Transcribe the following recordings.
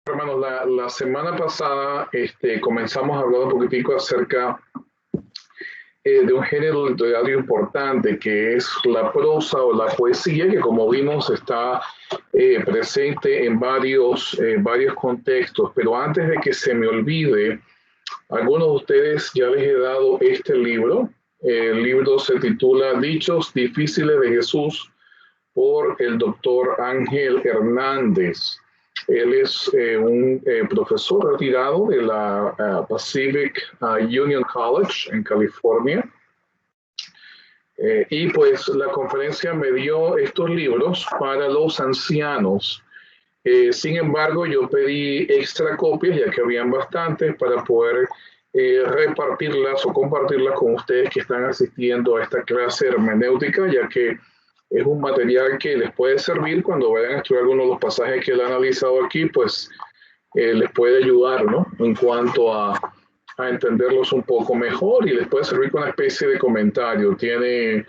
Hermanos, la semana pasada comenzamos a hablar un poquitico acerca de un género literario importante que es la prosa o la poesía, que como vimos está presente en varios contextos. Pero antes de que se me olvide, algunos de ustedes ya les he dado este libro. El libro se titula Dichos difíciles de Jesús por el doctor Ángel Hernández. Él es un profesor retirado de la Pacific Union College en California. Y pues la conferencia me dio estos libros para los ancianos. Sin embargo, yo pedí extra copias, ya que habían bastantes, para poder repartirlas o compartirlas con ustedes que están asistiendo a esta clase hermenéutica, ya que es un material que les puede servir cuando vayan a estudiar algunos de los pasajes que él ha analizado aquí, pues les puede ayudar, ¿no? En cuanto a entenderlos un poco mejor, y les puede servir con una especie de comentario. Tiene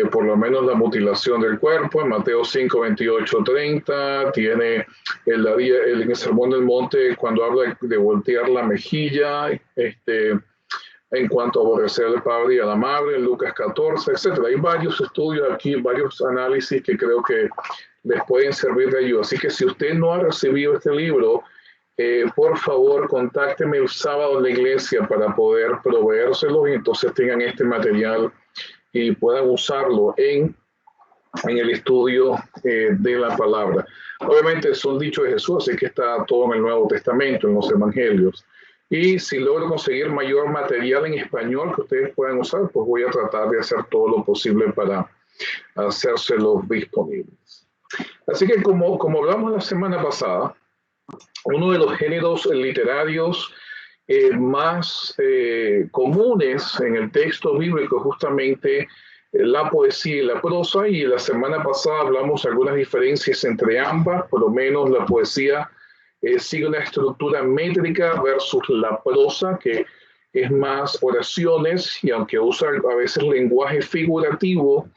por lo menos la mutilación del cuerpo en Mateo 5, 28, 30, tiene en el Sermón del Monte cuando habla de voltear la mejilla, en cuanto a aborrecer al padre y a la madre, en Lucas 14, etc. Hay varios estudios aquí, varios análisis que creo que les pueden servir de ayuda. Así que si usted no ha recibido este libro, por favor, contácteme el sábado en la iglesia para poder proveérselo y entonces tengan este material y puedan usarlo en el estudio de la palabra. Obviamente son dichos de Jesús, así que está todo en el Nuevo Testamento, en los Evangelios. Y si logro conseguir mayor material en español que ustedes puedan usar, pues voy a tratar de hacer todo lo posible para hacérselos disponibles. Así que como hablamos la semana pasada, uno de los géneros literarios más comunes en el texto bíblico es justamente la poesía y la prosa, y la semana pasada hablamos de algunas diferencias entre ambas. Por lo menos la poesía sigue una estructura métrica versus la prosa, que es más oraciones, y aunque usa a veces lenguaje figurativo,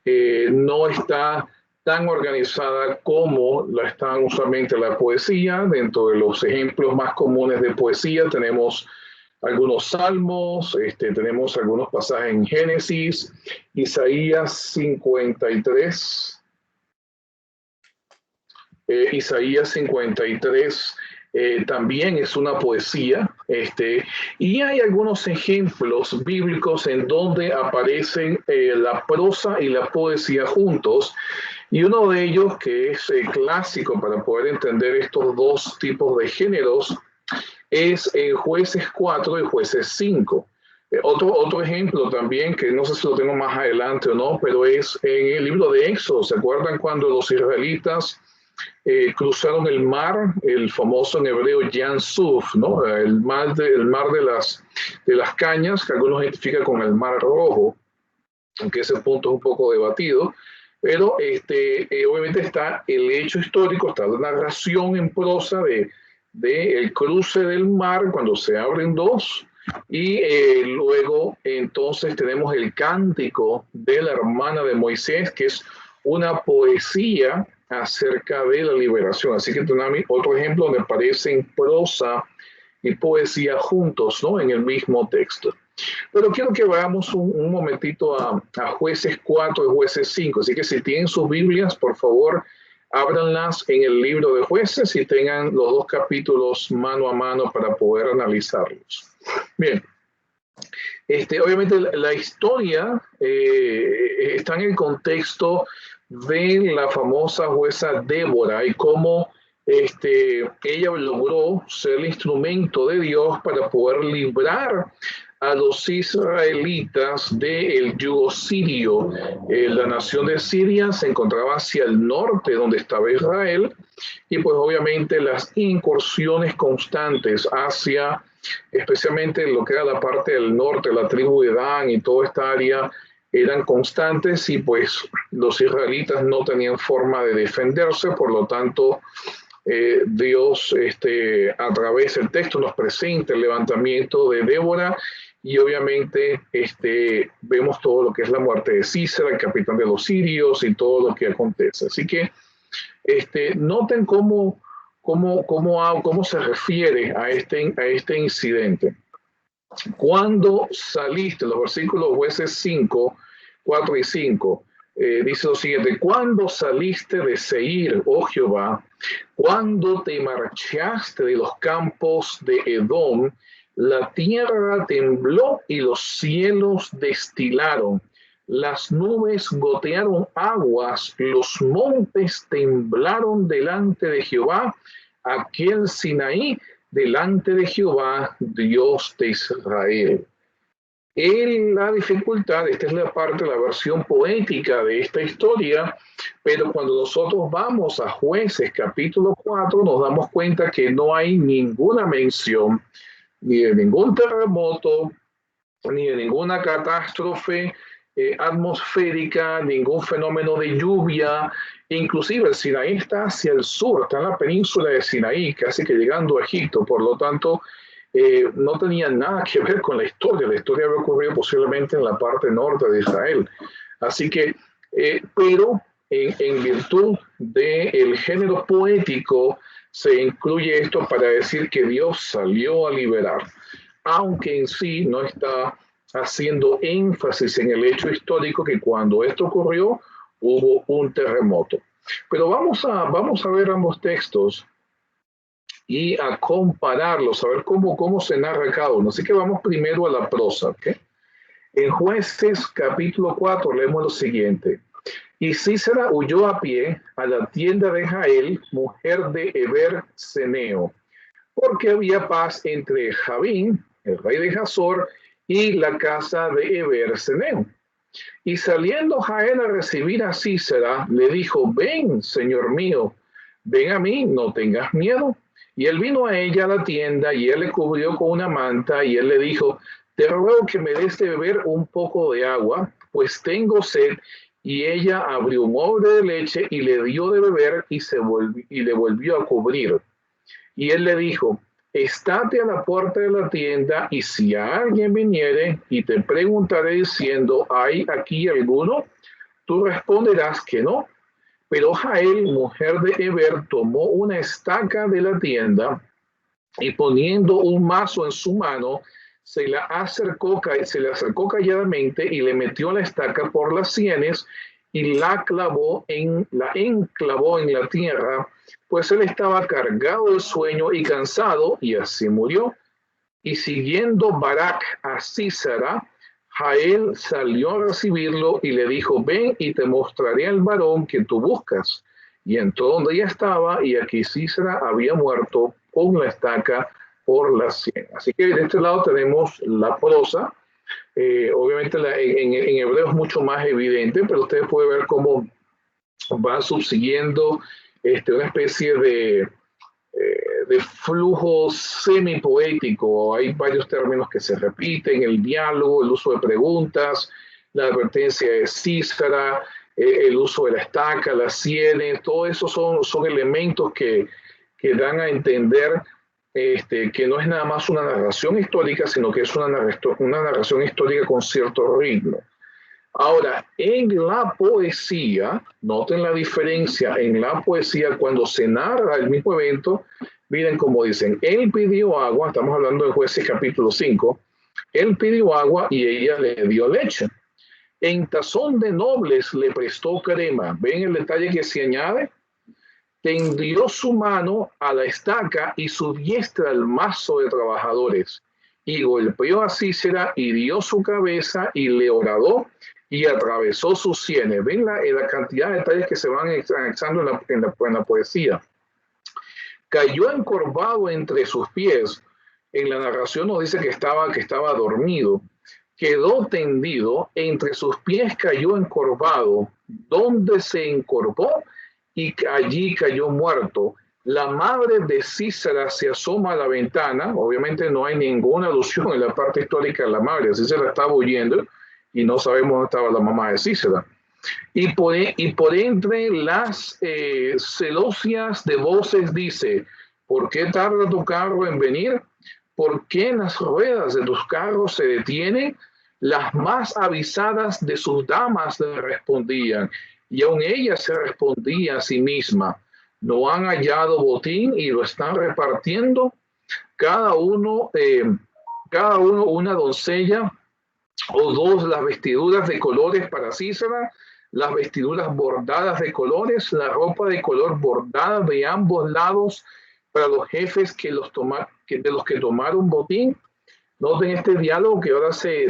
no está tan organizada como la está usualmente la poesía. Dentro de los ejemplos más comunes de poesía tenemos algunos salmos, tenemos algunos pasajes en Génesis, Isaías 53, Isaías 53 también es una poesía, y hay algunos ejemplos bíblicos en donde aparecen la prosa y la poesía juntos, y uno de ellos que es clásico para poder entender estos dos tipos de géneros es Jueces 4 y Jueces 5. Otro ejemplo también, que no sé si lo tengo más adelante o no, pero es en el libro de Éxodo. ¿Se acuerdan cuando los israelitas cruzaron el mar, el famoso en hebreo Yam Suf, ¿no? El mar de las cañas, que algunos identifican con el Mar Rojo, aunque ese punto es un poco debatido, pero obviamente está el hecho histórico, está la narración en prosa de el cruce del mar cuando se abren dos, y luego entonces tenemos el cántico de la hermana de Moisés, que es una poesía acerca de la liberación. Así que tenemos otro ejemplo donde aparecen prosa y poesía juntos, ¿no? En el mismo texto. Pero quiero que vayamos un momentito a Jueces 4 y Jueces 5. Así que si tienen sus Biblias, por favor, ábranlas en el libro de Jueces y tengan los dos capítulos mano a mano para poder analizarlos. Bien. Obviamente la historia está en el contexto de la famosa jueza Débora y cómo ella logró ser el instrumento de Dios para poder librar a los israelitas del yugo sirio. La nación de Siria se encontraba hacia el norte, donde estaba Israel, y pues obviamente las incursiones constantes hacia, especialmente lo que era la parte del norte, la tribu de Dan y toda esta área, eran constantes, y pues los israelitas no tenían forma de defenderse. Por lo tanto, Dios a través del texto nos presenta el levantamiento de Débora, y obviamente vemos todo lo que es la muerte de Císara, el capitán de los sirios, y todo lo que acontece. Así que noten cómo cómo se refiere a este incidente. Cuando saliste, los versículos Jueces 5, 4 y 5, dice lo siguiente: cuando saliste de Seir, oh Jehová, cuando te marchaste de los campos de Edom, la tierra tembló y los cielos destilaron, las nubes gotearon aguas, los montes temblaron delante de Jehová, aquel Sinaí, delante de Jehová, Dios de Israel. En la dificultad, esta es la parte, la versión poética de esta historia, pero cuando nosotros vamos a Jueces capítulo 4, nos damos cuenta que no hay ninguna mención ni de ningún terremoto, ni de ninguna catástrofe atmosférica, ningún fenómeno de lluvia. Inclusive el Sinaí está hacia el sur, está en la península de Sinaí, casi que llegando a Egipto. Por lo tanto, no tenía nada que ver con la historia. La historia había ocurrido posiblemente en la parte norte de Israel. Así que, pero en virtud del género poético, se incluye esto para decir que Dios salió a liberar, aunque en sí no está haciendo énfasis en el hecho histórico que cuando esto ocurrió hubo un terremoto. Pero vamos a ver ambos textos y a compararlos, a ver cómo se narra cada uno. Así que vamos primero a la prosa. ¿Okay? En Jueces capítulo 4 leemos lo siguiente: y Sísera huyó a pie a la tienda de Jael, mujer de Heber Ceneo, porque había paz entre Javín, el rey de Hazor, y la casa de Heber Ceneo. Y saliendo Jael a recibir a Sísera, le dijo: ven, señor mío, ven a mí, no tengas miedo. Y él vino a ella a la tienda, y él le cubrió con una manta, y él le dijo: te ruego que me des de beber un poco de agua, pues tengo sed. Y ella abrió un odre de leche y le dio de beber, y le volvió a cubrir. Y él le dijo: estate a la puerta de la tienda, y si alguien viniere y te preguntare diciendo: ¿hay aquí alguno? Tú responderás que no. Pero Jael, mujer de Heber, tomó una estaca de la tienda y poniendo un mazo en su mano, se le acercó calladamente y le metió la estaca por las sienes y la enclavó en la tierra, pues él estaba cargado de sueño y cansado, y así murió. Y siguiendo Barak a Sísera, Jael salió a recibirlo y le dijo: ven y te mostraré al varón que tú buscas. Y entró donde ella estaba, y aquí Sísera había muerto con la estaca por la sien. Así que de este lado tenemos la prosa. Obviamente en hebreo es mucho más evidente, pero ustedes pueden ver cómo va subsiguiendo una especie de flujo semipoético. Hay varios términos que se repiten: el diálogo, el uso de preguntas, la advertencia de Sísera, el uso de la estaca, las sienes. Todo eso son elementos que dan a entender que no es nada más una narración histórica, sino que es una narración histórica con cierto ritmo. Ahora, en la poesía, noten la diferencia. En la poesía, cuando se narra el mismo evento, miren cómo dicen: él pidió agua, estamos hablando de Jueces capítulo 5, él pidió agua y ella le dio leche. En tazón de nobles le prestó crema. ¿Ven el detalle que se añade? Tendió su mano a la estaca y su diestra al mazo de trabajadores. Y golpeó a Sísera y dio su cabeza y le horadó y atravesó sus sienes. ¿Ven la cantidad de detalles que se van anexando en la poesía? Cayó encorvado entre sus pies. En la narración nos dice que estaba dormido. Quedó tendido, entre sus pies cayó encorvado, donde se encorvó y allí cayó muerto. La madre de Sísera se asoma a la ventana. Obviamente no hay ninguna alusión en la parte histórica de la madre. Sísera estaba huyendo y no sabemos dónde estaba la mamá de Sísera. Y por entre las celosias de voces dice: ¿por qué tarda tu carro en venir? ¿Por qué las ruedas de tus carros se detienen? Las más avisadas de sus damas le respondían, y aun ella se respondía a sí misma: no han hallado botín y lo están repartiendo, cada uno, una doncella o dos las vestiduras de colores para Sísara, las vestiduras bordadas de colores, la ropa de color bordada de ambos lados para los jefes de los que tomaron botín. Noten este diálogo que ahora se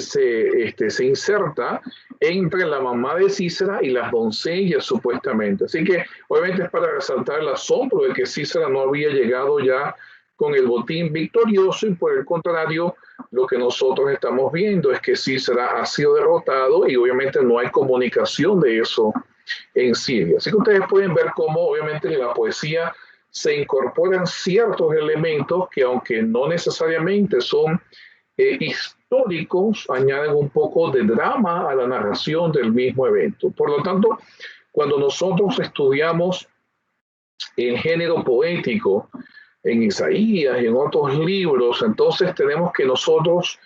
inserta entre la mamá de Sísara y las doncellas supuestamente. Así que obviamente es para resaltar el asombro de que Sísara no había llegado ya con el botín victorioso, y por el contrario, lo que nosotros estamos viendo es que Sísara ha sido derrotado y obviamente no hay comunicación de eso en Siria. Así que ustedes pueden ver cómo obviamente en la poesía se incorporan ciertos elementos que, aunque no necesariamente son históricos, añaden un poco de drama a la narración del mismo evento. Por lo tanto, cuando nosotros estudiamos el género poético en Isaías y en otros libros, entonces tenemos que nosotros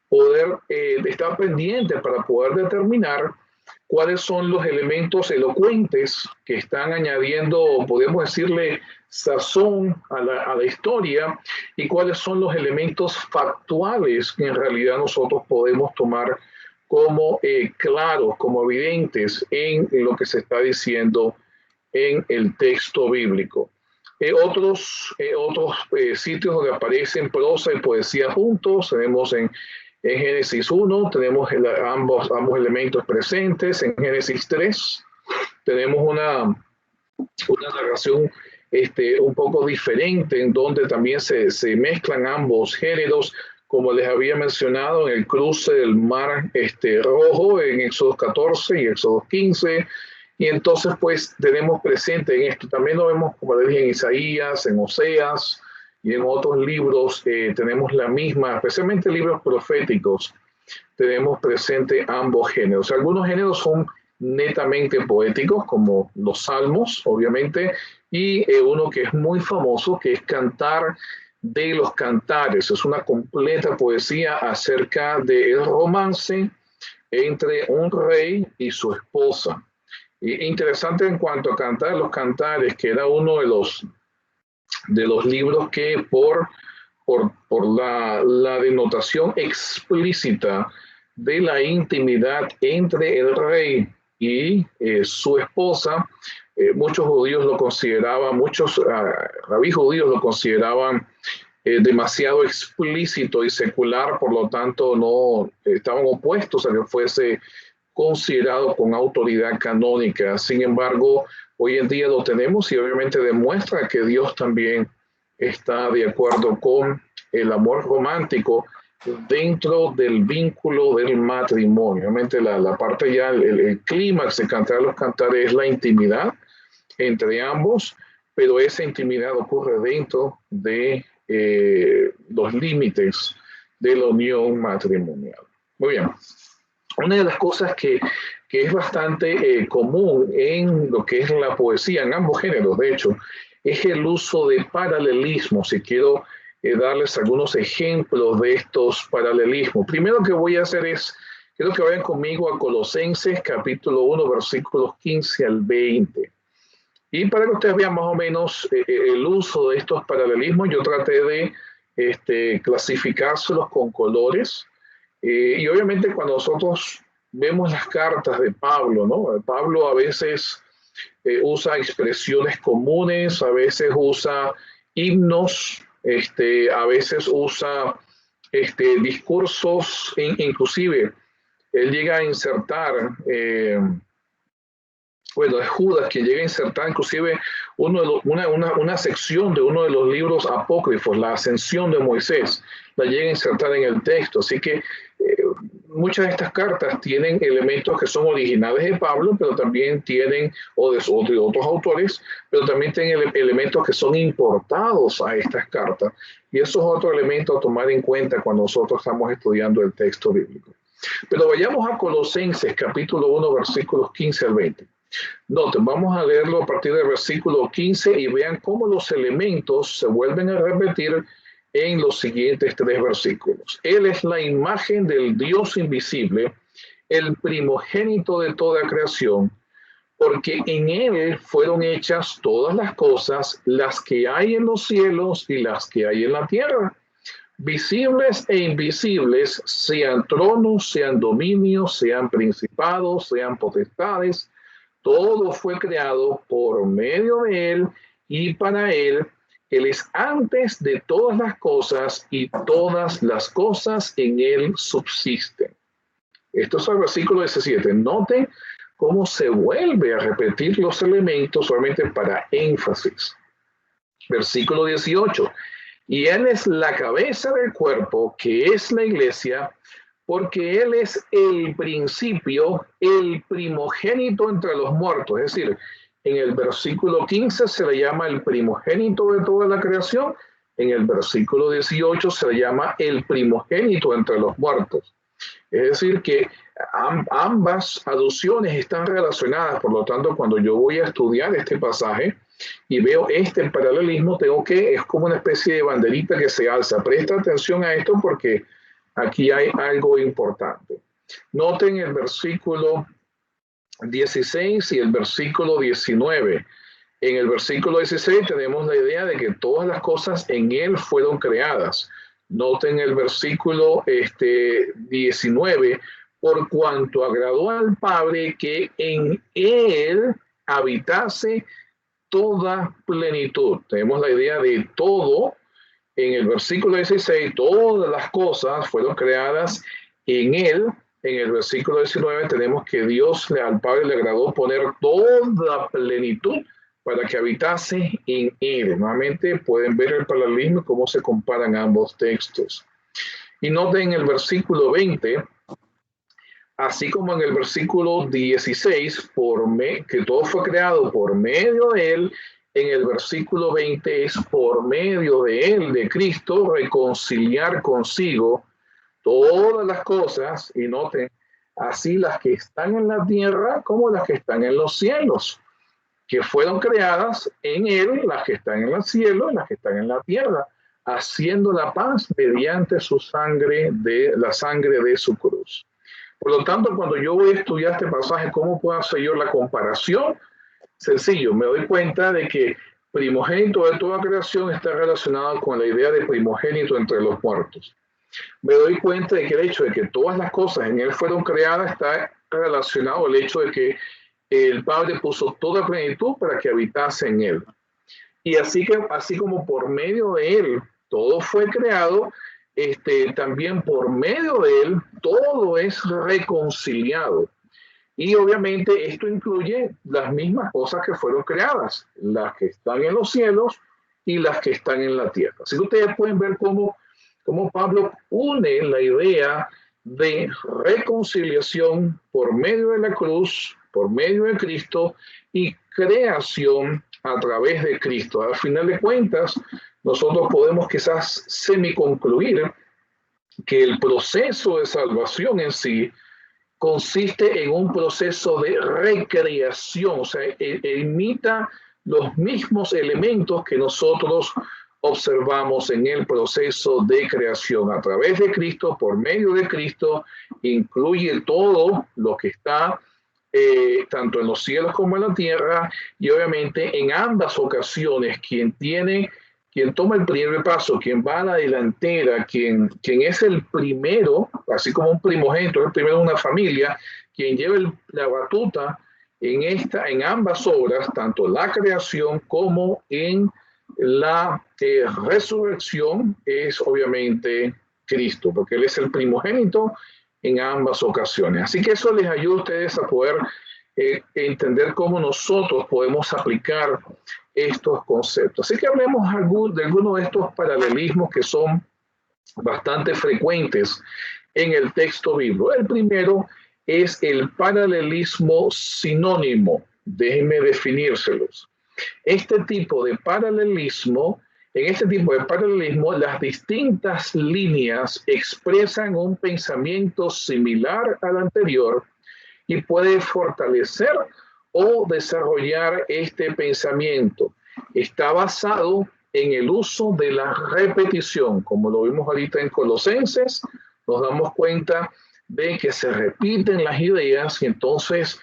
poder estar pendientes para poder determinar cuáles son los elementos elocuentes que están añadiendo, podemos decirle, sazón a la historia, y cuáles son los elementos factuales que en realidad nosotros podemos tomar como claros, como evidentes en lo que se está diciendo en el texto bíblico. Otros sitios donde aparecen prosa y poesía juntos, tenemos en Génesis 1, tenemos ambos elementos presentes. En Génesis 3 tenemos una narración un poco diferente, en donde también se mezclan ambos géneros, como les había mencionado, en el cruce del mar Rojo, en Éxodo 14 y Éxodo 15. Y entonces, pues, tenemos presente en esto. También lo vemos, como les dije, en Isaías, en Oseas y en otros libros. Tenemos la misma, especialmente libros proféticos, tenemos presente ambos géneros. Algunos géneros son netamente poéticos, como los salmos, obviamente, y uno que es muy famoso, que es Cantar de los Cantares. Es una completa poesía acerca del romance entre un rey y su esposa. Interesante en cuanto a Cantar de los Cantares, que era uno de los libros que por la denotación explícita de la intimidad entre el rey y su esposa, muchos judíos lo consideraban, muchos rabí judíos lo consideraban demasiado explícito y secular, por lo tanto no estaban opuestos a que fuese considerado con autoridad canónica. Sin embargo, hoy en día lo tenemos y obviamente demuestra que Dios también está de acuerdo con el amor romántico dentro del vínculo del matrimonio. Obviamente la parte ya, el clímax de Cantar los Cantares es la intimidad entre ambos, pero esa intimidad ocurre dentro de los límites de la unión matrimonial. Muy bien. Una de las cosas que es bastante común en lo que es la poesía, en ambos géneros, de hecho, es el uso de paralelismos. Y quiero darles algunos ejemplos de estos paralelismos. Primero que voy a hacer es, quiero que vayan conmigo a Colosenses, capítulo 1, versículos 15 al 20. Y para que ustedes vean más o menos el uso de estos paralelismos, yo traté de clasificárselos con colores. Y obviamente cuando nosotros vemos las cartas de Pablo, ¿no? Pablo a veces usa expresiones comunes, a veces usa himnos, a veces usa discursos, inclusive él llega a insertar, bueno, es Judas quien llega a insertar inclusive una sección de uno de los libros apócrifos, la Ascensión de Moisés, la llega a insertar en el texto. Así que muchas de estas cartas tienen elementos que son originales de Pablo, pero también tienen, o de otros autores, pero también tienen elementos que son importados a estas cartas. Y eso es otro elemento a tomar en cuenta cuando nosotros estamos estudiando el texto bíblico. Pero vayamos a Colosenses, capítulo 1, versículos 15 al 20. Noten, vamos a leerlo a partir del versículo 15 y vean cómo los elementos se vuelven a repetir en los siguientes 3 versículos. Él es la imagen del Dios invisible, el primogénito de toda creación, porque en él fueron hechas todas las cosas, las que hay en los cielos y las que hay en la tierra, visibles e invisibles, sean tronos, sean dominios, sean principados, sean potestades. Todo fue creado por medio de él y para él. Él es antes de todas las cosas y todas las cosas en él subsisten. Esto es el versículo 17. Noten cómo se vuelve a repetir los elementos solamente para énfasis. Versículo 18. Y él es la cabeza del cuerpo, que es la iglesia, porque él es el principio, el primogénito entre los muertos. Es decir, en el versículo 15 se le llama el primogénito de toda la creación, en el versículo 18 se le llama el primogénito entre los muertos. Es decir, que ambas alusiones están relacionadas. Por lo tanto, cuando yo voy a estudiar este pasaje y veo este paralelismo, es como una especie de banderita que se alza. Presta atención a esto porque aquí hay algo importante. Noten el versículo 16 y el versículo 19. En el versículo 16 tenemos la idea de que todas las cosas en él fueron creadas. Noten el versículo 19, por cuanto agradó al Padre que en él habitase toda plenitud. Tenemos la idea de todo. En el versículo 16, todas las cosas fueron creadas en él. En el versículo 19 tenemos que Dios al Padre le agradó poner toda plenitud para que habitase en él. Nuevamente pueden ver el paralelismo y cómo se comparan ambos textos. Y noten en el versículo 20, así como en el versículo 16, que todo fue creado por medio de él, en el versículo 20 es por medio de él, de Cristo, reconciliar consigo todas las cosas, y noten, así las que están en la tierra como las que están en los cielos, que fueron creadas en él, las que están en el cielo y las que están en la tierra, haciendo la paz mediante su sangre, la sangre de su cruz. Por lo tanto, cuando yo voy a estudiar este pasaje, ¿cómo puedo hacer yo la comparación? Sencillo, me doy cuenta de que primogénito de toda creación está relacionado con la idea de primogénito entre los muertos. Me doy cuenta de que el hecho de que todas las cosas en él fueron creadas está relacionado al hecho de que el Padre puso toda plenitud para que habitase en él. Y así como por medio de él todo fue creado, también por medio de él todo es reconciliado. Y obviamente esto incluye las mismas cosas que fueron creadas, las que están en los cielos y las que están en la tierra. Así que ustedes pueden ver cómo Pablo une la idea de reconciliación por medio de la cruz, por medio de Cristo, y creación a través de Cristo. Al final de cuentas, nosotros podemos quizás semiconcluir que el proceso de salvación en sí consiste en un proceso de recreación, o sea, imita los mismos elementos que nosotros observamos en el proceso de creación a través de Cristo, por medio de Cristo, incluye todo lo que está tanto en los cielos como en la tierra, y obviamente en ambas ocasiones quien toma el primer paso, quien va a la delantera, quien es el primero, así como un primogénito, el primero de una familia, quien lleva la batuta en ambas obras, tanto la creación como en la resurrección, es obviamente Cristo, porque Él es el primogénito en ambas ocasiones. Así que eso les ayuda a ustedes a poder entender cómo nosotros podemos aplicar estos conceptos. Así que hablemos de algunos de estos paralelismos que son bastante frecuentes en el texto bíblico. El primero es el paralelismo sinónimo. Déjenme definírselos. En este tipo de paralelismo, las distintas líneas expresan un pensamiento similar al anterior y puede fortalecer o desarrollar este pensamiento. Está basado en el uso de la repetición, como lo vimos ahorita en Colosenses, nos damos cuenta de que se repiten las ideas y entonces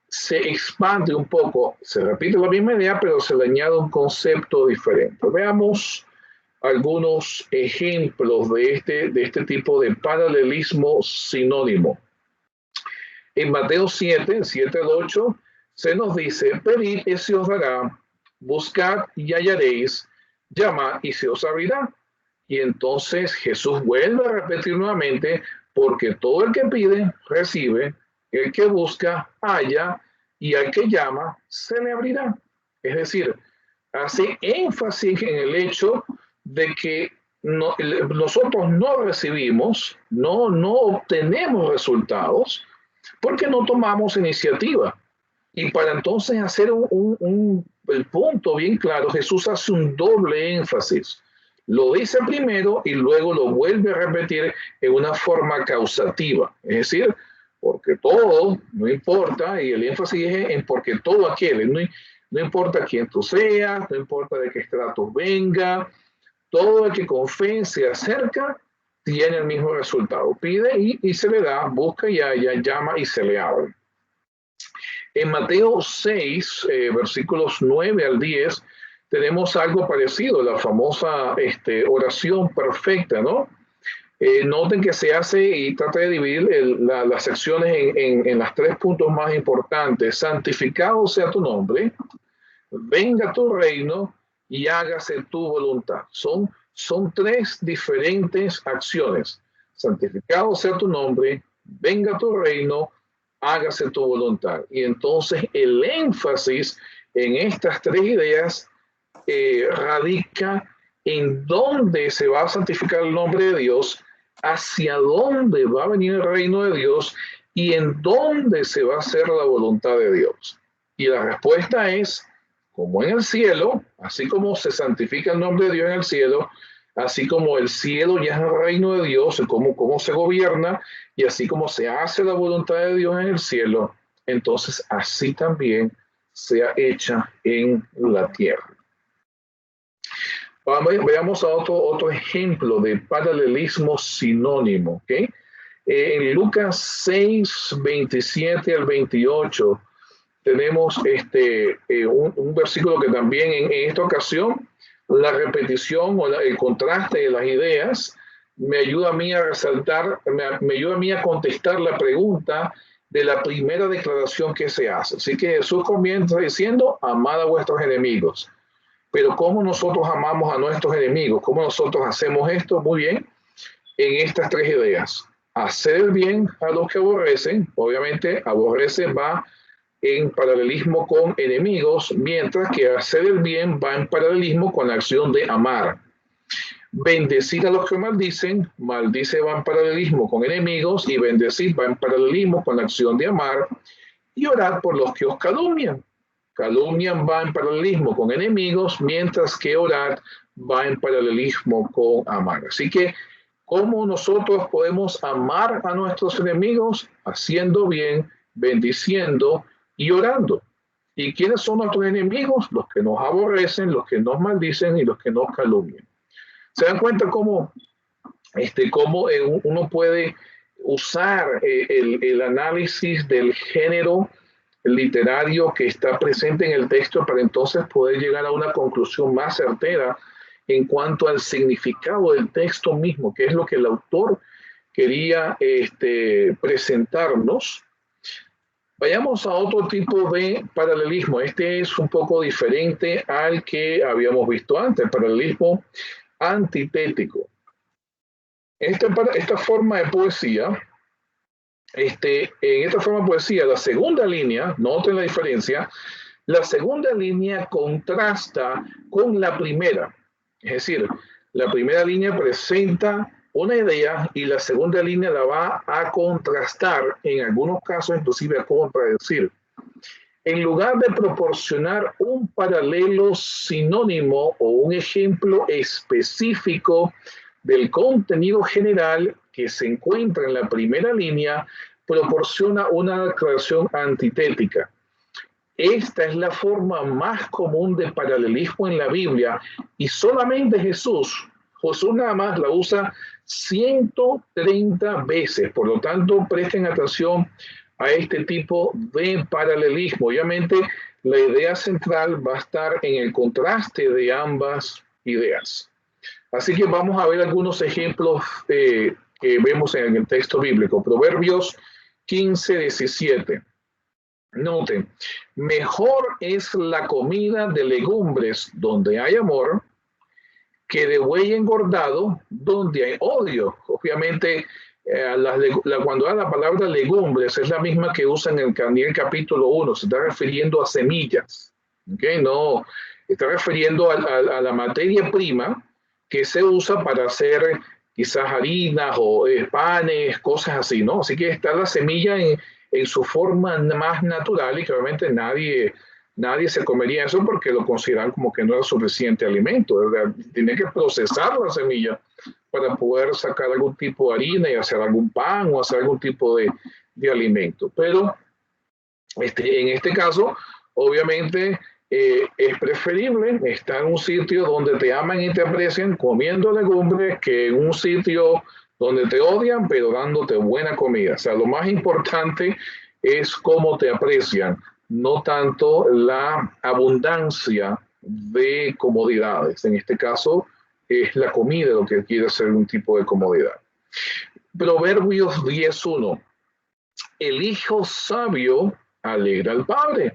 se expande un poco, se repite la misma idea, pero se le añade un concepto diferente. Veamos algunos ejemplos de este tipo de paralelismo sinónimo. En Mateo 7, 7 al 8, se nos dice, pedid y se os dará, buscad y hallaréis, llamad y se os abrirá. Y entonces Jesús vuelve a repetir nuevamente, porque todo el que pide, recibe, el que busca, halla, y al que llama, se le abrirá. Es decir, hace énfasis en el hecho de que nosotros no recibimos, no obtenemos resultados, porque no tomamos iniciativa. Y para entonces hacer el punto bien claro, Jesús hace un doble énfasis. Lo dice primero y luego lo vuelve a repetir en una forma causativa. Es decir, porque todo, no importa, y el énfasis es en porque todo aquel, no importa quién tú seas, no importa de qué estrato venga, todo el que con fe se acerca tiene el mismo resultado. Pide y se le da, busca y halla, llama y se le abre. En Mateo 6, versículos 9 al 10, tenemos algo parecido, la famosa oración perfecta, ¿no? Noten que se hace y trata de dividir las secciones en los 3 puntos más importantes. Santificado sea tu nombre, venga tu reino y hágase tu voluntad. Son 3 diferentes acciones. Santificado sea tu nombre, venga tu reino, hágase tu voluntad. Y entonces el énfasis en estas 3 ideas radica en dónde se va a santificar el nombre de Dios, hacia dónde va a venir el reino de Dios y en dónde se va a hacer la voluntad de Dios. Y la respuesta es, como en el cielo, así como se santifica el nombre de Dios en el cielo, así como el cielo ya es el reino de Dios, cómo se gobierna, y así como se hace la voluntad de Dios en el cielo, entonces así también sea hecha en la tierra. Veamos a otro ejemplo de paralelismo sinónimo. ¿Okay? En Lucas 6, 27 al 28, tenemos un versículo que también en esta ocasión, la repetición o el contraste de las ideas me ayuda a mí a resaltar, me ayuda a mí a contestar la pregunta de la primera declaración que se hace. Así que Jesús comienza diciendo, amad a vuestros enemigos. Pero ¿cómo nosotros amamos a nuestros enemigos? ¿Cómo nosotros hacemos esto? Muy bien, en estas 3 ideas. Hacer el bien a los que aborrecen, obviamente aborrecen va en paralelismo con enemigos, mientras que hacer el bien va en paralelismo con la acción de amar. Bendecir a los que maldicen, maldice va en paralelismo con enemigos y bendecir va en paralelismo con la acción de amar. Y orar por los que os calumnian. Calumnian va en paralelismo con enemigos, mientras que orar va en paralelismo con amar. Así que, ¿cómo nosotros podemos amar a nuestros enemigos? Haciendo bien, bendiciendo y orando. ¿Y quiénes son nuestros enemigos? Los que nos aborrecen, los que nos maldicen y los que nos calumnian. ¿Se dan cuenta cómo uno puede usar el análisis del género literario que está presente en el texto para entonces poder llegar a una conclusión más certera en cuanto al significado del texto mismo, que es lo que el autor quería presentarnos? Vayamos a otro tipo de paralelismo. Este es un poco diferente al que habíamos visto antes, el paralelismo antitético. Esta forma de poesía, en esta forma de poesía, la segunda línea, noten la diferencia, la segunda línea contrasta con la primera. Es decir, la primera línea presenta una idea y la segunda línea la va a contrastar, en algunos casos inclusive a contradecir. En lugar de proporcionar un paralelo sinónimo o un ejemplo específico del contenido general que se encuentra en la primera línea, proporciona una declaración antitética. Esta es la forma más común de paralelismo en la Biblia y solamente Jesús nada más la usa 130 veces. Por lo tanto, presten atención a este tipo de paralelismo. Obviamente, la idea central va a estar en el contraste de ambas ideas. Así que vamos a ver algunos ejemplos que vemos en el texto bíblico. Proverbios 15:17. Noten, mejor es la comida de legumbres donde hay amor que de buey engordado donde hay odio. Obviamente, cuando da la palabra legumbres es la misma que usa en el capítulo 1, se está refiriendo a semillas, ¿okay? No, está refiriendo a la materia prima que se usa para hacer quizás harinas o panes, cosas así, ¿no? Así que está la semilla en su forma más natural y que obviamente nadie se comería eso porque lo consideran como que no era suficiente alimento. Tiene que procesar la semilla para poder sacar algún tipo de harina y hacer algún pan o hacer algún tipo de alimento. Pero en este caso, obviamente, es preferible estar en un sitio donde te aman y te aprecian comiendo legumbres que en un sitio donde te odian pero dándote buena comida. O sea, lo más importante es cómo te aprecian, no tanto la abundancia de comodidades. En este caso, es la comida lo que quiere ser un tipo de comodidad. Proverbios 10:1. El hijo sabio alegra al padre,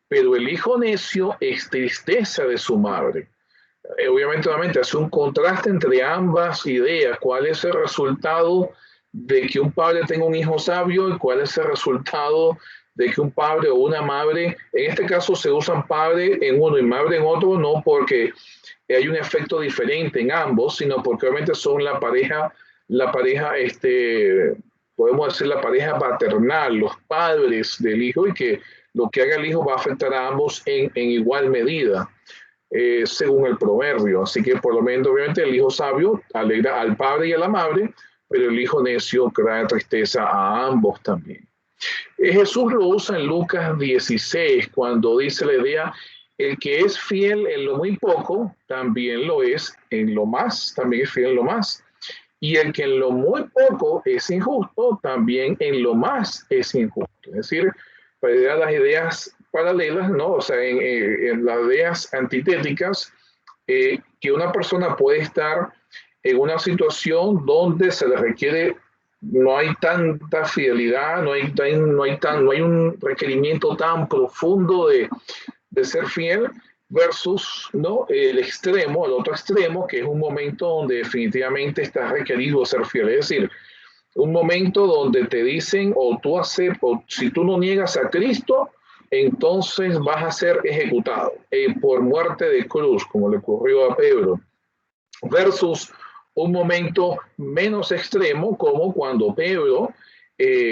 pero el hijo necio es tristeza de su madre. Obviamente hace un contraste entre ambas ideas. ¿Cuál es el resultado de que un padre tenga un hijo sabio y cuál es el resultado de que un padre o una madre, en este caso se usan padre en uno y madre en otro, no porque hay un efecto diferente en ambos, sino porque obviamente son podemos decir la pareja paternal, los padres del hijo, y que lo que haga el hijo va a afectar a ambos en igual medida. Según el proverbio. Así que por lo menos, obviamente, el hijo sabio alegra al padre y a la madre, pero el hijo necio trae tristeza a ambos también. Jesús lo usa en Lucas 16, cuando dice la idea, el que es fiel en lo muy poco, también lo es en lo más, también es fiel en lo más. Y el que en lo muy poco es injusto, también en lo más es injusto. Es decir, para las ideas paralelas, ¿no? O sea, en las ideas antitéticas, que una persona puede estar en una situación donde se le requiere, no hay tanta fidelidad, no hay un requerimiento tan profundo de ser fiel, versus, ¿no?, el otro extremo, que es un momento donde definitivamente está requerido ser fiel. Es decir, un momento donde te dicen, o tú aceptas, o si tú no niegas a Cristo, entonces vas a ser ejecutado por muerte de cruz, como le ocurrió a Pedro, versus un momento menos extremo, como cuando Pedro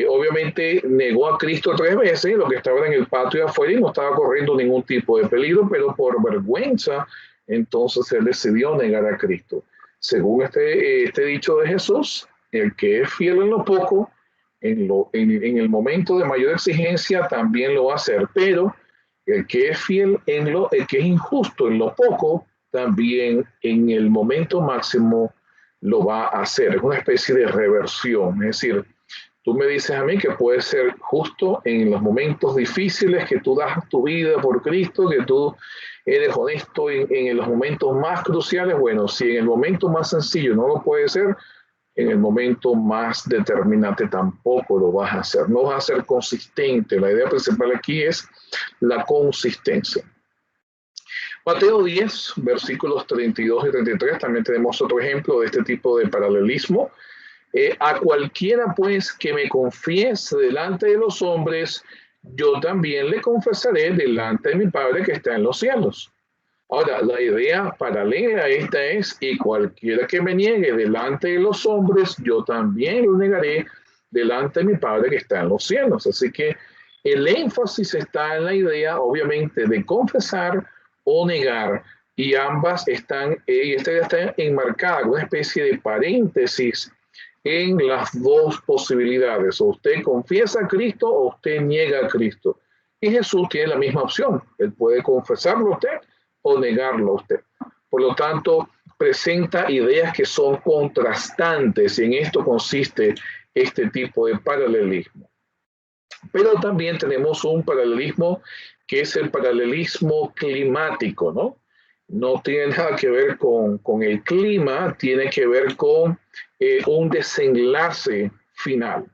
obviamente negó a Cristo 3 veces, lo que estaba en el patio de afuera y no estaba corriendo ningún tipo de peligro, pero por vergüenza, entonces él decidió negar a Cristo. Según este dicho de Jesús, el que es fiel en lo poco, en el momento de mayor exigencia también lo va a hacer, pero el que es fiel el que es injusto en lo poco, también en el momento máximo lo va a hacer. Es una especie de reversión, es decir, tú me dices a mí que puedes ser justo en los momentos difíciles, que tú das tu vida por Cristo, que tú eres honesto en los momentos más cruciales. Bueno, si en el momento más sencillo no lo puedes ser, en el momento más determinante tampoco lo vas a hacer. No vas a ser consistente. La idea principal aquí es la consistencia. Mateo 10, versículos 32 y 33, también tenemos otro ejemplo de este tipo de paralelismo. A cualquiera pues que me confiese delante de los hombres, yo también le confesaré delante de mi Padre que está en los cielos. Ahora, la idea paralela a esta es, y cualquiera que me niegue delante de los hombres, yo también lo negaré delante de mi Padre que está en los cielos. Así que el énfasis está en la idea, obviamente, de confesar o negar, y ambas están, esta está enmarcada con una especie de paréntesis en las dos posibilidades. O usted confiesa a Cristo o usted niega a Cristo. Y Jesús tiene la misma opción. Él puede confesarlo a usted o negarlo a usted. Por lo tanto, presenta ideas que son contrastantes y en esto consiste este tipo de paralelismo. Pero también tenemos un paralelismo que es el paralelismo climático, ¿no? No tiene nada que ver con el clima, tiene que ver con un desenlace final.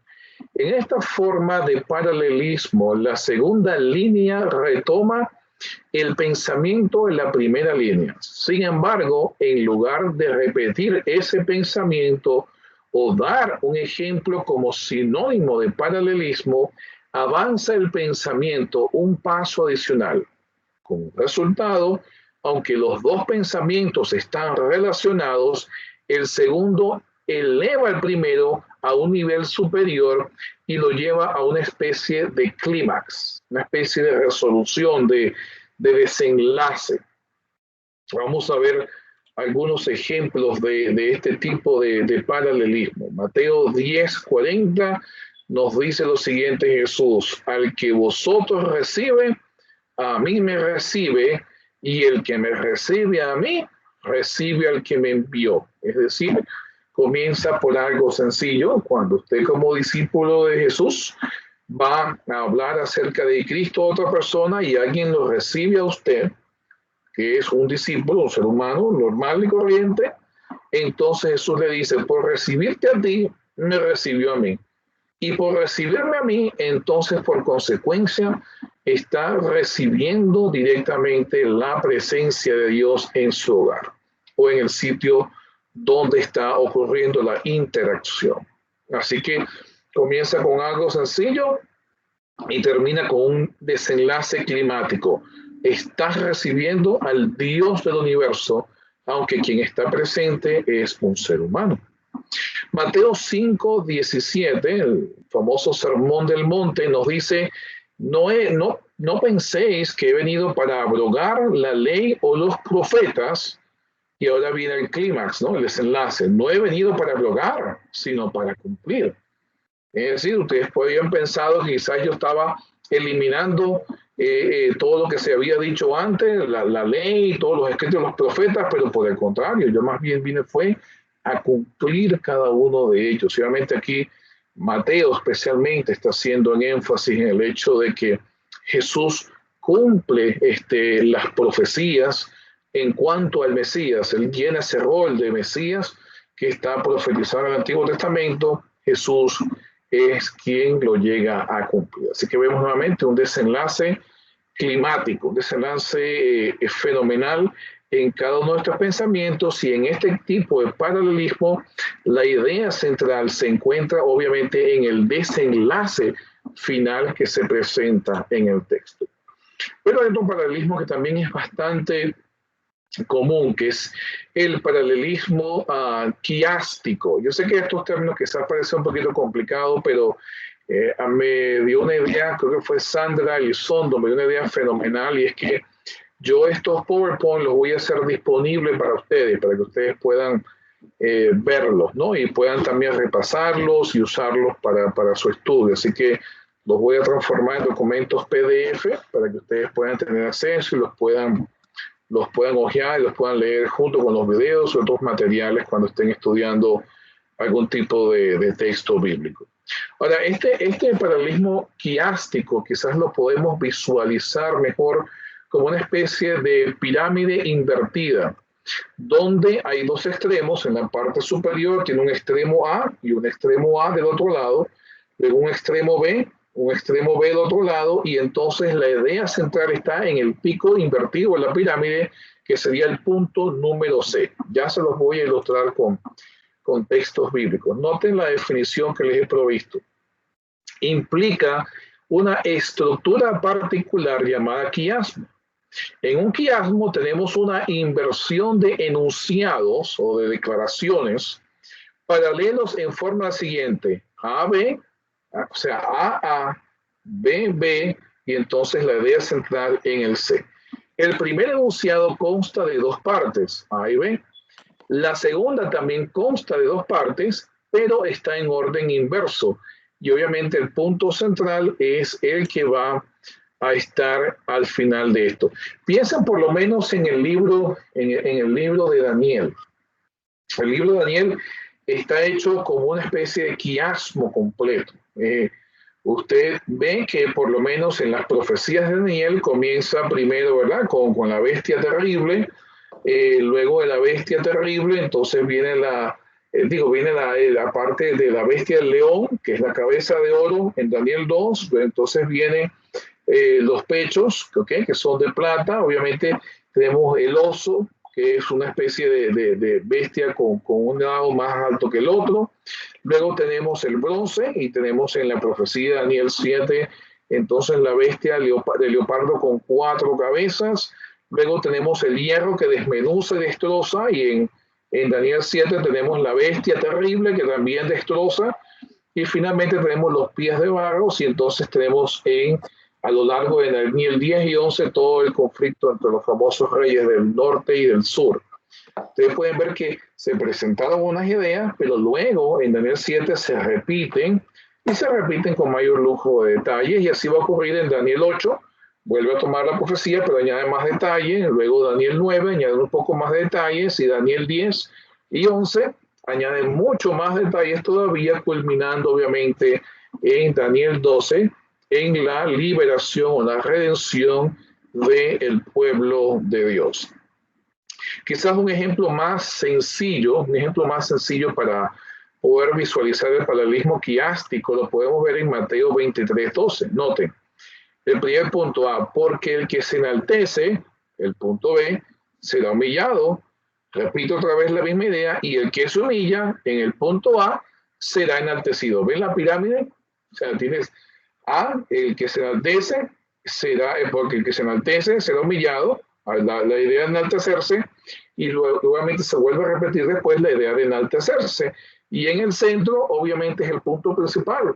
En esta forma de paralelismo, la segunda línea retoma el pensamiento en la primera línea. Sin embargo, en lugar de repetir ese pensamiento o dar un ejemplo como sinónimo de paralelismo, avanza el pensamiento un paso adicional. Como resultado, aunque los dos pensamientos están relacionados, el segundo eleva al primero a un nivel superior y lo lleva a una especie de clímax, una especie de resolución, de desenlace. Vamos a ver algunos ejemplos de este tipo de paralelismo. Mateo 10:40 nos dice lo siguiente Jesús: al que vosotros reciben, a mí me recibe, y el que me recibe a mí, recibe al que me envió. Es decir, comienza por algo sencillo. Cuando usted como discípulo de Jesús va a hablar acerca de Cristo a otra persona y alguien lo recibe a usted, que es un discípulo, un ser humano normal y corriente, entonces Jesús le dice, por recibirte a ti, me recibió a mí. Y por recibirme a mí, entonces por consecuencia, está recibiendo directamente la presencia de Dios en su hogar o en el sitio donde está ocurriendo la interacción. Así que comienza con algo sencillo y termina con un desenlace climático. Estás recibiendo al Dios del universo, aunque quien está presente es un ser humano. Mateo 5:17, el famoso Sermón del Monte, nos dice, no penséis que he venido para abrogar la ley o los profetas, y ahora viene el clímax, ¿no? El desenlace. No he venido para abrogar, sino para cumplir. Es decir, ustedes podrían pensado que quizás yo estaba eliminando todo lo que se había dicho antes, la ley, todos los escritos de los profetas, pero por el contrario, yo más bien vine fue a cumplir cada uno de ellos. Obviamente aquí Mateo especialmente está haciendo en énfasis en el hecho de que Jesús cumple las profecías en cuanto al Mesías. Él llena ese rol de Mesías que está profetizado en el Antiguo Testamento. Jesús es quien lo llega a cumplir. Así que vemos nuevamente un desenlace climático, un desenlace fenomenal en cada uno de estos pensamientos, y en este tipo de paralelismo la idea central se encuentra obviamente en el desenlace final que se presenta en el texto. Pero hay otro paralelismo que también es bastante común, que es el paralelismo quiástico. Yo sé que estos términos quizás parecen un poquito complicados, pero me dio una idea, creo que fue Sandra Elizondo, me dio una idea fenomenal, y es que yo estos PowerPoint los voy a hacer disponibles para ustedes, para que ustedes puedan verlos, ¿no? Y puedan también repasarlos y usarlos para su estudio. Así que los voy a transformar en documentos PDF para que ustedes puedan tener acceso y los puedan hojear y los puedan leer junto con los videos y otros materiales cuando estén estudiando algún tipo de texto bíblico. Ahora, este paralelismo quiástico quizás lo podemos visualizar mejor como una especie de pirámide invertida, donde hay dos extremos. En la parte superior tiene un extremo A y un extremo A del otro lado, luego un extremo B del otro lado, y entonces la idea central está en el pico invertido de la pirámide, que sería el punto número C. Ya se los voy a ilustrar con textos bíblicos. Noten la definición que les he provisto. Implica una estructura particular llamada quiasmo. En un quiasmo tenemos una inversión de enunciados o de declaraciones paralelos en forma siguiente: A, B, o sea, A, B, B, y entonces la idea central en el C. El primer enunciado consta de dos partes, A y B. La segunda también consta de dos partes, pero está en orden inverso. Y obviamente el punto central es el que va a estar al final de esto. Piensen por lo menos en el libro, en el libro de Daniel. El libro de Daniel está hecho como una especie de quiasmo completo. usted ve que por lo menos en las profecías de Daniel comienza primero, ¿verdad? Con la bestia terrible, luego de la bestia terrible, entonces viene la parte de la bestia del león, que es la cabeza de oro en Daniel 2, entonces viene los pechos, ¿okay? Que son de plata, obviamente tenemos el oso, que es una especie de bestia con un lado más alto que el otro. Luego tenemos el bronce y tenemos en la profecía de Daniel 7, entonces la bestia de leopardo con 4 cabezas. Luego tenemos el hierro que desmenuza y destroza, y en Daniel 7 tenemos la bestia terrible que también destroza. Y finalmente tenemos los pies de barro, y entonces tenemos a lo largo de Daniel 10 y 11 todo el conflicto entre los famosos reyes del norte y del sur. Ustedes pueden ver que se presentaron unas ideas, pero luego en Daniel 7 se repiten y se repiten con mayor lujo de detalles, y así va a ocurrir en Daniel 8, vuelve a tomar la profecía, pero añade más detalles, luego Daniel 9 añade un poco más de detalles, y Daniel 10 y 11 añaden mucho más detalles todavía, culminando obviamente en Daniel 12, en la liberación o la redención del pueblo de Dios. Quizás un ejemplo más sencillo para poder visualizar el paralelismo quiástico lo podemos ver en Mateo 23:12. Noten, el primer punto A, porque el que se enaltece, el punto B, será humillado. Repito otra vez la misma idea, y el que se humilla, en el punto A, será enaltecido. ¿Ven la pirámide? O sea, tienes A, el que se enaltece, porque el que se enaltece será humillado, la idea de enaltecerse, y luego nuevamente se vuelve a repetir después la idea de enaltecerse. Y en el centro, obviamente, es el punto principal.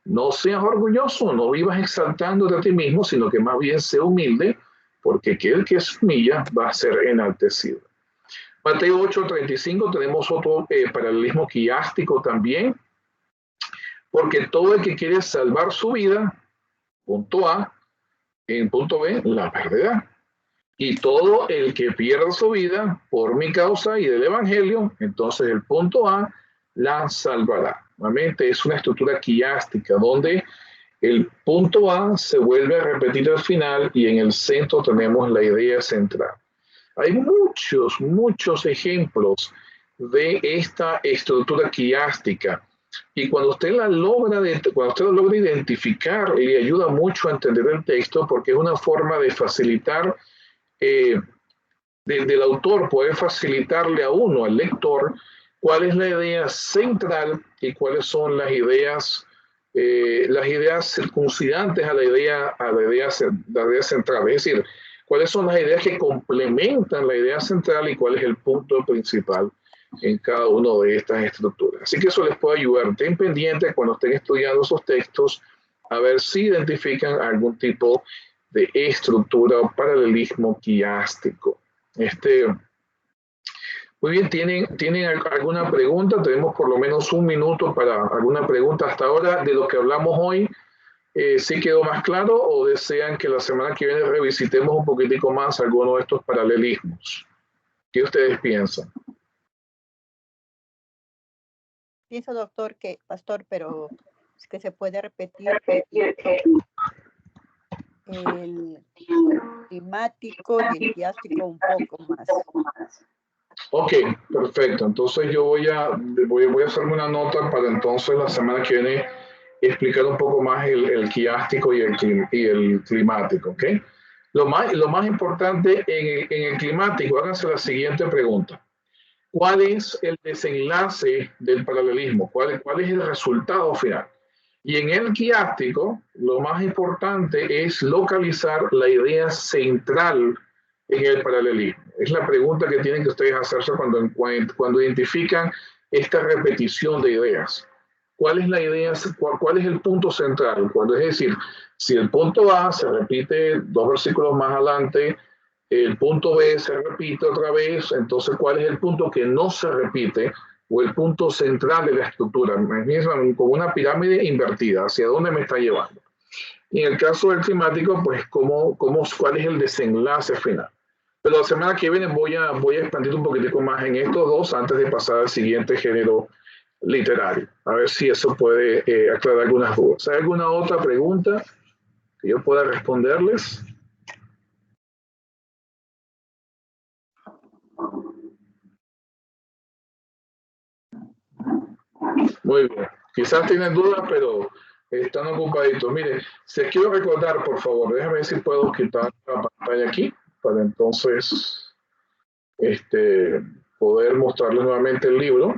No seas orgulloso, no vivas exaltándote a ti mismo, sino que más bien sea humilde, porque aquel que se humilla va a ser enaltecido. Mateo 8:35 tenemos otro paralelismo quiástico también, porque todo el que quiere salvar su vida, punto A, en punto B, la perderá. Y todo el que pierda su vida por mi causa y del evangelio, entonces el punto A la salvará. Nuevamente es una estructura quiástica donde el punto A se vuelve a repetir al final y en el centro tenemos la idea central. Hay muchos ejemplos de esta estructura quiástica, y cuando usted la logra identificar, le ayuda mucho a entender el texto, porque es una forma de facilitar del autor, poder facilitarle a uno, al lector, cuál es la idea central y cuáles son las ideas circuncidantes a la idea central. Es decir, cuáles son las ideas que complementan la idea central y cuál es el punto principal en cada una de estas estructuras. Así que eso les puede ayudar. Estén pendientes cuando estén estudiando esos textos a ver si identifican algún tipo de estructura o paralelismo quiástico. Muy bien, ¿tienen alguna pregunta? Tenemos por lo menos un minuto para alguna pregunta hasta ahora de lo que hablamos hoy. ¿Sí quedó más claro o desean que la semana que viene revisitemos un poquitico más alguno de estos paralelismos? ¿Qué ustedes piensan? Pienso, pastor, pero es que se puede repetir el climático y el quiástico un poco más. Ok, perfecto. Entonces yo voy a hacerme una nota para entonces la semana que viene explicar un poco más el quiástico y el climático, ¿ok? Lo más importante en el climático, háganse la siguiente pregunta. ¿Cuál es el desenlace del paralelismo? ¿Cuál es el resultado final? Y en el quiástico, lo más importante es localizar la idea central en el paralelismo. Es la pregunta que tienen que ustedes hacerse cuando identifican esta repetición de ideas. ¿Cuál es la idea? ¿Cuál es el punto central? Es decir, si el punto A se repite 2 versículos más adelante, el punto B se repite otra vez, entonces ¿cuál es el punto que no se repite o el punto central de la estructura? Es como una pirámide invertida, ¿hacia dónde me está llevando? Y en el caso del climático, pues ¿cuál es el desenlace final? Pero la semana que viene voy a expandir un poquitico más en estos dos antes de pasar al siguiente género literario. A ver si eso puede aclarar algunas dudas. ¿Hay alguna otra pregunta que yo pueda responderles? Muy bien. Quizás tienen dudas, pero están ocupaditos. Mire, se quiero recordar, por favor, déjame ver si puedo quitar la pantalla aquí para entonces poder mostrarles nuevamente el libro.